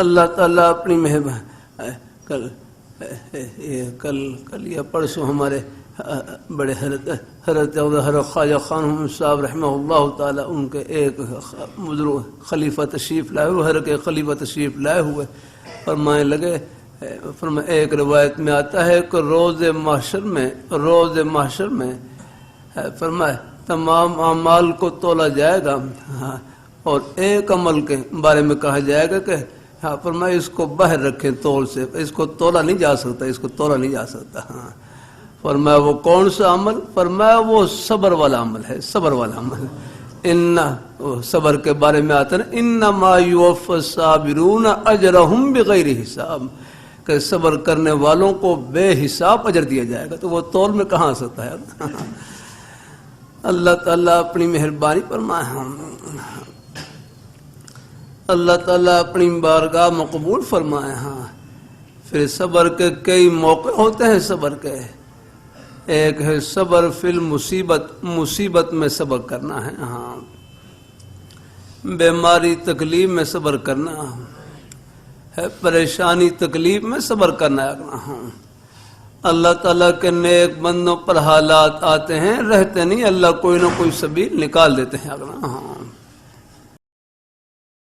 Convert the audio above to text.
اللہ تعالیٰ اپنی مہربانی کل یا پرسوں ہمارے بڑے حضرت خواجہ خان صاحب رحمہ اللہ تعالیٰ ان کے ایک بزرگ خلیفہ تشریف لائے ہوئے، حضرت خلیفہ تشریف لائے ہوئے فرمائے لگے، فرمائے ایک روایت میں آتا ہے کہ روز محشر میں فرمائے تمام اعمال کو تولا جائے گا اور ایک عمل کے بارے میں کہا جائے گا کہ فرمائے اس کو باہر رکھیں تول سے، اس کو تولا نہیں جا سکتا، اس کو تولا نہیں جا سکتا۔ فرمایا وہ کون سا عمل؟ فرمایا وہ صبر والا عمل ہے، صبر والا عمل۔ صبر کے بارے میں آتا ہے انما یوفی الصابرون اجرہم بغیر حساب، کہ صبر کرنے والوں کو بے حساب اجر دیا جائے گا، تو وہ تول میں کہاں آ سکتا ہے؟ اللہ تعالیٰ اپنی مہربانی فرمائے، اللہ تعالیٰ اپنی بارگاہ مقبول فرمائے۔ پھر صبر کے کئی موقع ہوتے ہیں صبر کے، ایک ہے صبر فی المصیبت، مصیبت میں صبر کرنا ہے، بیماری تکلیف میں صبر کرنا ہے، پریشانی تکلیف میں صبر کرنا ہے۔ اللہ تعالیٰ کے نیک بندوں پر حالات آتے ہیں، رہتے نہیں، اللہ کوئی نہ کوئی سبیل نکال دیتے ہیں۔